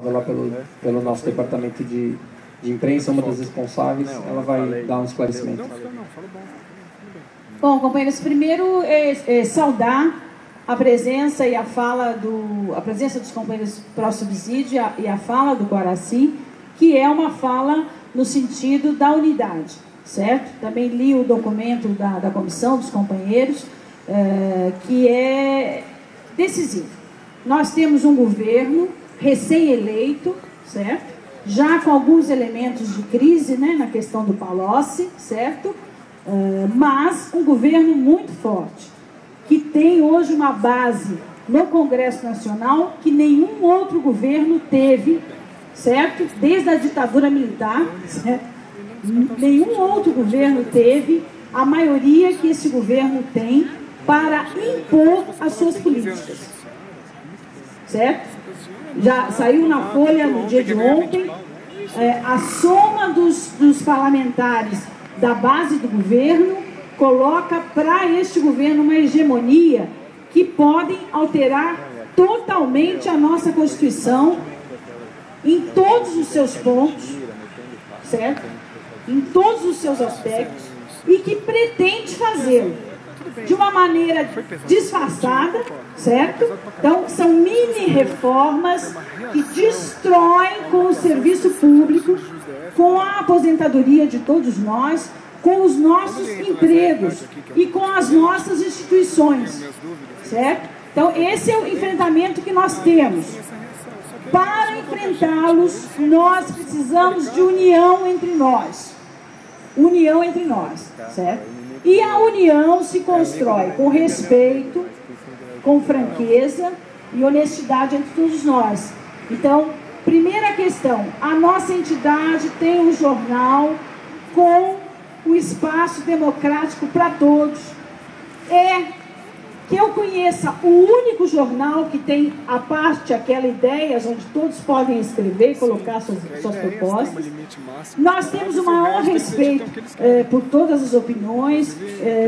lá pelo nosso departamento de imprensa, uma das responsáveis, ela vai dar um esclarecimento. Bom, companheiros, primeiro saudar a presença e a fala a presença dos companheiros pró-subsídio e a fala do Guaraci, que é uma fala no sentido da unidade, certo? Também li o documento da comissão dos companheiros, que é decisivo. Nós temos um governo recém-eleito, certo? Já com alguns elementos de crise, né, na questão do Palocci, certo? Mas um governo muito forte, que tem hoje uma base no Congresso Nacional que nenhum outro governo teve, certo? Desde a ditadura militar, certo? Nenhum outro governo teve a maioria que esse governo tem para impor as suas políticas, certo? Já saiu na Folha no dia de ontem, a soma dos parlamentares da base do governo coloca para este governo uma hegemonia que podem alterar totalmente a nossa Constituição em todos os seus pontos, certo? Em todos os seus aspectos, e que pretende fazê-lo de uma maneira disfarçada, certo? Então, são mini-reformas que destroem com o serviço público, com a aposentadoria de todos nós, com os nossos empregos e com as nossas instituições, certo? Então, esse é o enfrentamento que nós temos. Para enfrentá-los, nós precisamos de união entre nós. União entre nós, certo? E a união se constrói com respeito, com franqueza e honestidade entre todos nós. Então, primeira questão, a nossa entidade tem um jornal com o espaço democrático para todos. Que eu conheça o único jornal que tem a parte, aquela ideias, onde todos podem escrever e colocar suas propostas. Nós temos o maior respeito por todas as opiniões,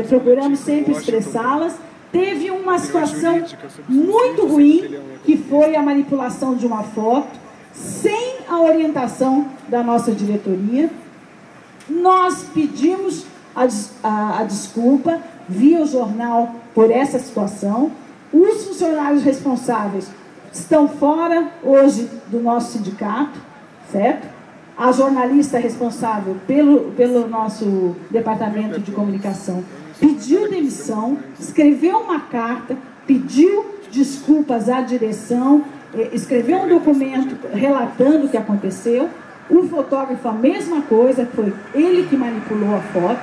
procuramos sempre expressá-las. Teve uma situação muito ruim, que foi a manipulação de uma foto, sem a orientação da nossa diretoria. Nós pedimos a desculpa via o jornal por essa situação. Os funcionários responsáveis estão fora hoje do nosso sindicato, certo? A jornalista responsável pelo nosso departamento de comunicação pediu demissão, escreveu uma carta, pediu desculpas à direção, escreveu um documento relatando o que aconteceu. O fotógrafo, a mesma coisa, foi ele que manipulou a foto.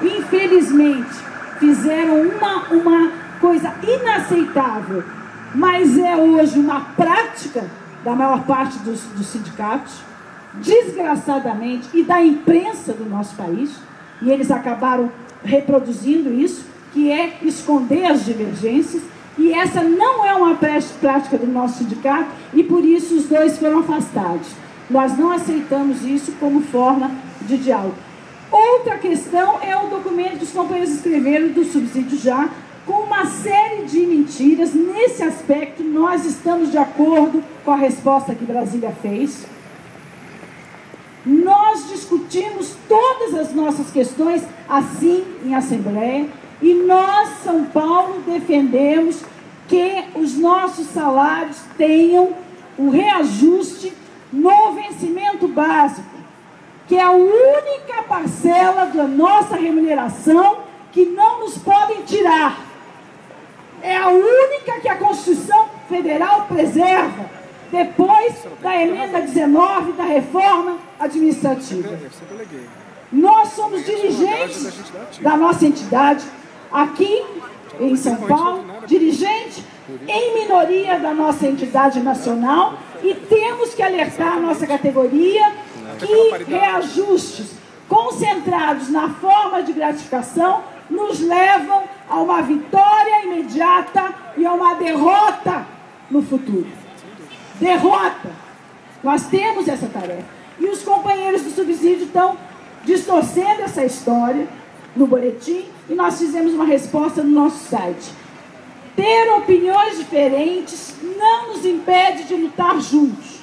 Infelizmente, fizeram uma coisa inaceitável, mas é hoje uma prática da maior parte dos sindicatos, desgraçadamente, e da imprensa do nosso país, e eles acabaram reproduzindo isso, que é esconder as divergências, e essa não é uma prática do nosso sindicato, e por isso os dois foram afastados. Nós não aceitamos isso como forma de diálogo. Outra questão é o documento que os companheiros escreveram do subsídio já, com uma série de mentiras. Nesse aspecto, nós estamos de acordo com a resposta que Brasília fez. Nós discutimos todas as nossas questões assim em Assembleia, e nós, São Paulo, defendemos que os nossos salários tenham o reajuste no vencimento básico, que é a única parcela da nossa remuneração que não nos podem tirar. É a única que a Constituição Federal preserva, depois da emenda 19 da reforma administrativa. Nós somos dirigentes da nossa entidade, aqui em São Paulo, dirigente em minoria da nossa entidade nacional, e temos que alertar a nossa categoria que reajustes concentrados na forma de gratificação nos levam a uma vitória imediata e a uma derrota no futuro. Derrota! Nós temos essa tarefa. E os companheiros do subsídio estão distorcendo essa história no boletim, e nós fizemos uma resposta no nosso site. Ter opiniões diferentes não nos impede de lutar juntos.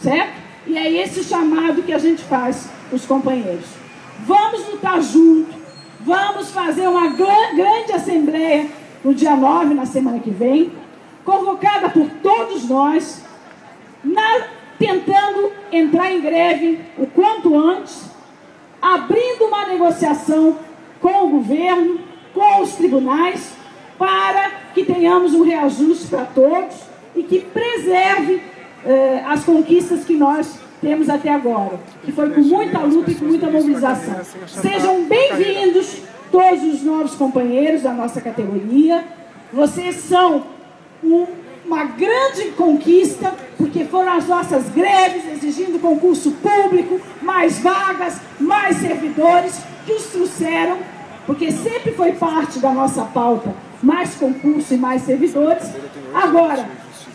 certo? E é esse chamado que a gente faz para os companheiros. Vamos lutar junto, vamos fazer uma grande assembleia no dia 9, na semana que vem, convocada por todos nós, tentando entrar em greve o quanto antes, abrindo uma negociação com o governo, com os tribunais, para que tenhamos um reajuste para todos e que preserve as conquistas que nós temos até agora, que foi com muita luta e com muita mobilização. Sejam bem-vindos todos os novos companheiros da nossa categoria. Vocês são uma grande conquista, porque foram as nossas greves exigindo concurso público, mais vagas, mais servidores, que os trouxeram, porque sempre foi parte da nossa pauta, mais concurso e mais servidores. Agora,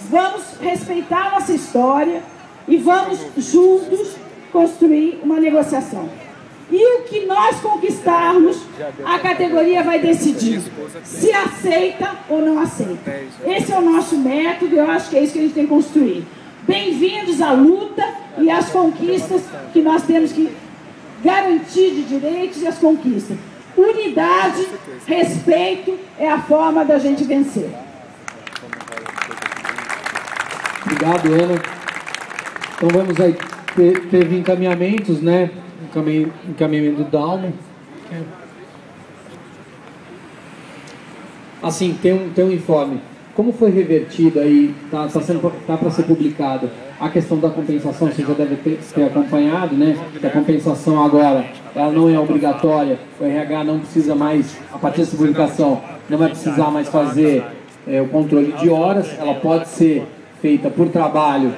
vamos respeitar a nossa história e vamos juntos construir uma negociação. E o que nós conquistarmos, a categoria vai decidir se aceita ou não aceita. Esse é o nosso método, eu acho que é isso que a gente tem que construir. Bem-vindos à luta e às conquistas que nós temos que garantir de direitos e as conquistas. Unidade, respeito é a forma da gente vencer. Obrigado, Ana. Então vamos aí, teve encaminhamentos, né? Encaminhamento do Dalmo. Assim, tem um informe. Como foi revertido aí, tá para ser publicado, a questão da compensação, você já deve ter acompanhado, né? Que a compensação agora, ela não é obrigatória, o RH não precisa mais, a partir dessa publicação, não vai precisar mais fazer o controle de horas, ela pode ser feita por trabalho,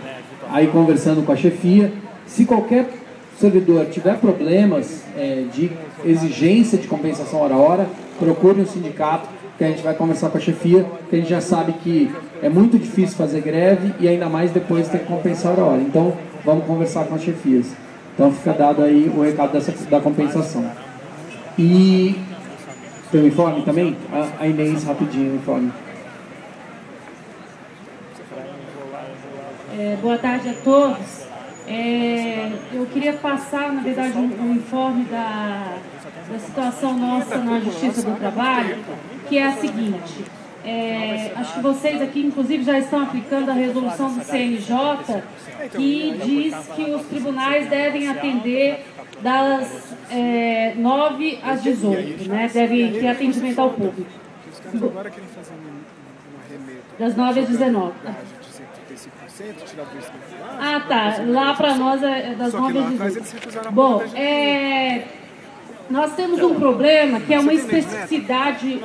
aí conversando com a chefia. Se qualquer servidor tiver problemas de exigência de compensação hora a hora, procure um sindicato, que a gente vai conversar com a chefia, que a gente já sabe que é muito difícil fazer greve e ainda mais depois ter que compensar hora a hora. Então, vamos conversar com as chefias. Então, fica dado aí o recado da compensação. E tem um informe também? A Inês, rapidinho, o informe. Boa tarde a todos. Eu queria passar, na verdade, um informe da situação nossa na Justiça do Trabalho, que é a seguinte. Acho que vocês aqui, inclusive, já estão aplicando a resolução do CNJ, que diz que os tribunais devem atender das 9 às 18, né? Devem ter atendimento ao público. Das 9 às 19. Ah, tá. Lá para nós é das 9 às 18. Bom, nós temos um problema que é uma especificidade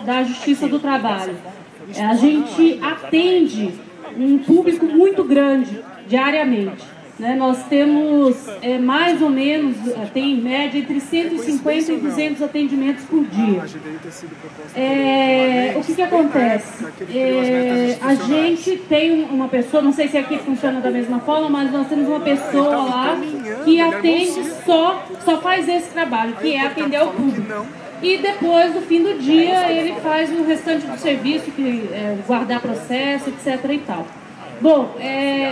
da Justiça do Trabalho. A gente atende um público muito grande diariamente, né? Nós temos mais ou menos, tem em média entre 150 e 200 atendimentos por dia. O que acontece? A gente tem uma pessoa, não sei se aqui funciona da mesma forma, mas nós temos uma pessoa lá que atende só faz esse trabalho, que é atender ao público. E depois, no fim do dia, ele faz o restante do serviço, que guardar processo, etc. e tal. Bom,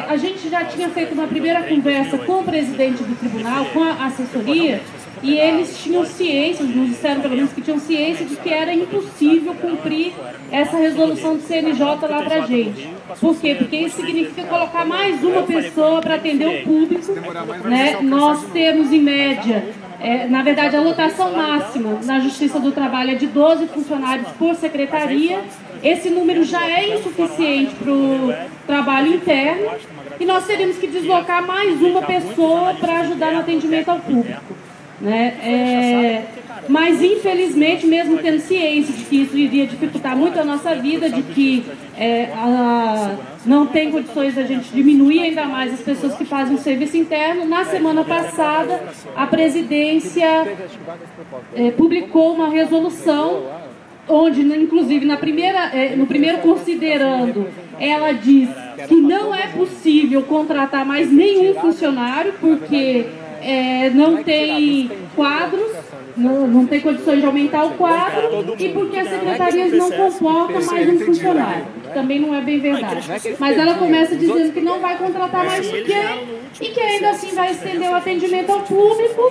a gente já tinha feito uma primeira conversa com o presidente do tribunal, com a assessoria, e eles tinham ciência, nos disseram pelo menos que tinham ciência de que era impossível cumprir essa resolução do CNJ lá pra gente. Por quê? Porque isso significa colocar mais uma pessoa para atender o público, né? Nós temos em média, na verdade a lotação máxima na Justiça do Trabalho é de 12 funcionários por secretaria. Esse número já é insuficiente para o trabalho interno e nós teríamos que deslocar mais uma pessoa para ajudar no atendimento ao público, né? Mas infelizmente, mesmo tendo ciência de que isso iria dificultar muito a nossa vida, de que não tem condições da gente diminuir ainda mais as pessoas que fazem o serviço interno, na semana passada a presidência publicou uma resolução onde, inclusive, no primeiro considerando, ela diz que não é possível contratar mais nenhum funcionário, porque não tem quadros, não tem condições de aumentar o quadro, e porque as secretarias não comportam mais um funcionário. também não é bem verdade. Mas ela começa dizendo que não vai contratar mais ninguém e que ainda assim vai estender o atendimento ao público.